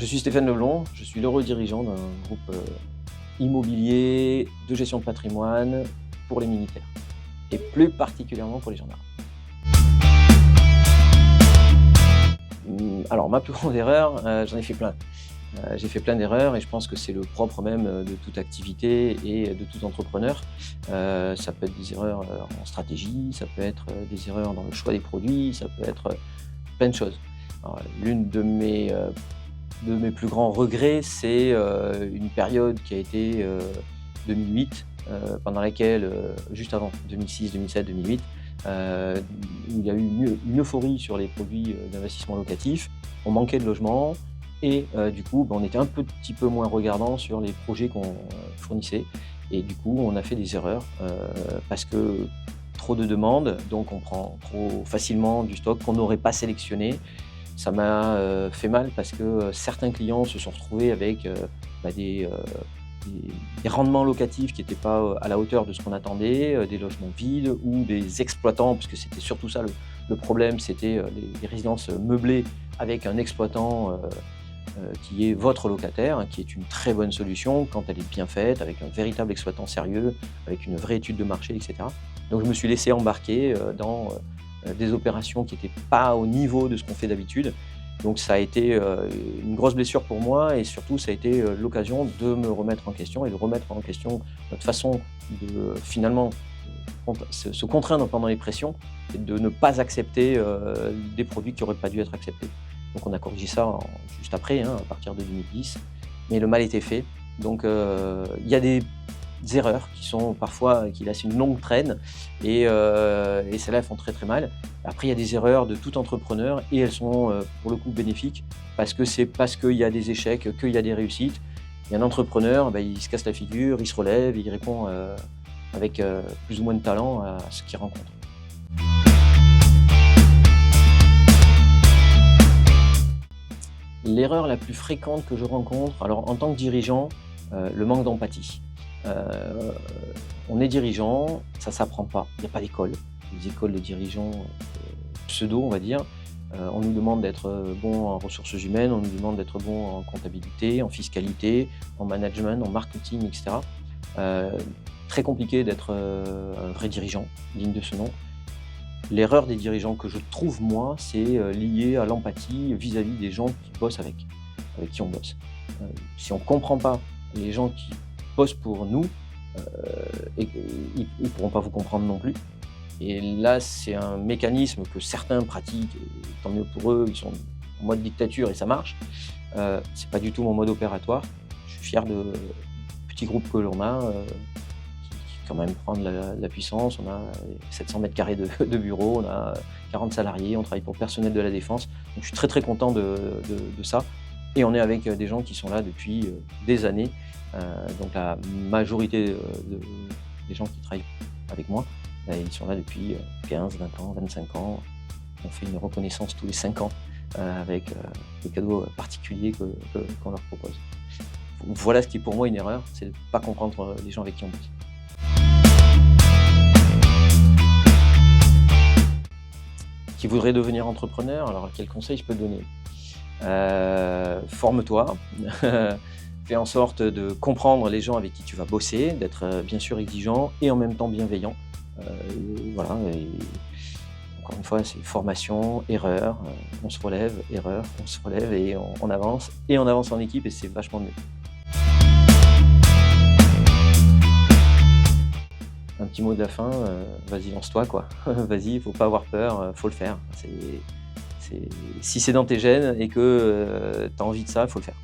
suis Stéphane Leblond, je suis l'heureux dirigeant d'un groupe immobilier de gestion de patrimoine pour les militaires et plus particulièrement pour les gendarmes. Alors ma plus grande erreur, j'en ai fait plein. J'ai fait plein d'erreurs et je pense que c'est le propre même de toute activité et de tout entrepreneur. Ça peut être des erreurs en stratégie, ça peut être des erreurs dans le choix des produits, ça peut être plein de choses. L'une de mes plus grands regrets, c'est une période qui a été 2008, pendant laquelle, juste avant, 2006, 2007, 2008, où il y a eu une euphorie sur les produits d'investissement locatif. On manquait de logements et du coup, on était un petit peu moins regardant sur les projets qu'on fournissait. Et du coup, on a fait des erreurs parce que trop de demandes, donc on prend trop facilement du stock qu'on n'aurait pas sélectionné. Ça m'a fait mal parce que certains clients se sont retrouvés avec des rendements locatifs qui n'étaient pas à la hauteur de ce qu'on attendait, des logements vides ou des exploitants, parce que c'était surtout ça le problème, c'était les résidences meublées avec un exploitant qui est votre locataire, qui est une très bonne solution quand elle est bien faite, avec un véritable exploitant sérieux, avec une vraie étude de marché, etc. Donc je me suis laissé embarquer dans des opérations qui n'étaient pas au niveau de ce qu'on fait d'habitude. Donc ça a été une grosse blessure pour moi et surtout ça a été l'occasion de me remettre en question et de remettre en question notre façon de finalement se contraindre pendant les pressions et de ne pas accepter des produits qui n'auraient pas dû être acceptés. Donc on a corrigé ça juste après, à partir de 2010, mais le mal était fait. Donc il y a des erreurs qui sont parfois, qui laissent une longue traîne et celles-là elles font très très mal. Après il y a des erreurs de tout entrepreneur et elles sont pour le coup bénéfiques parce que c'est parce qu'il y a des échecs qu'il y a des réussites. Et un entrepreneur, il se casse la figure, il se relève, il répond avec plus ou moins de talent à ce qu'il rencontre. L'erreur la plus fréquente que je rencontre, alors en tant que dirigeant, le manque d'empathie. On est dirigeant, ça ne s'apprend pas, il n'y a pas d'école. Les écoles de dirigeants pseudo, on va dire. On nous demande d'être bon en ressources humaines, on nous demande d'être bon en comptabilité, en fiscalité, en management, en marketing, etc. Très compliqué d'être un vrai dirigeant, digne de ce nom. L'erreur des dirigeants que je trouve, moi, c'est lié à l'empathie vis-à-vis des gens qui bossent avec qui on bosse. Si on ne comprend pas les gens qui bossent pour nous, ils ne pourront pas vous comprendre non plus. Et là, c'est un mécanisme que certains pratiquent, et tant mieux pour eux, ils sont en mode dictature et ça marche. C'est pas du tout mon mode opératoire. Je suis fier de petits groupes que l'on a, quand même prendre la puissance. On a 700 mètres carrés de bureaux, on a 40 salariés, on travaille pour le personnel de la défense. Donc je suis très très content de ça. Et on est avec des gens qui sont là depuis des années. Donc la majorité des gens qui travaillent avec moi, ils sont là depuis 15, 20 ans, 25 ans. On fait une reconnaissance tous les 5 ans avec des cadeaux particuliers qu'on leur propose. Voilà ce qui est pour moi une erreur, c'est de ne pas comprendre les gens avec qui on bosse. Qui voudrait devenir entrepreneur, alors quel conseil je peux te donner? Forme-toi, fais en sorte de comprendre les gens avec qui tu vas bosser, d'être bien sûr exigeant et en même temps bienveillant. Voilà, et encore une fois, c'est formation, erreur, on se relève, erreur, on se relève et on avance en équipe et c'est vachement mieux. Un petit mot de la fin, vas-y, lance-toi quoi. Vas-y, il faut pas avoir peur, faut le faire. Si c'est dans tes gènes et que tu as envie de ça, il faut le faire.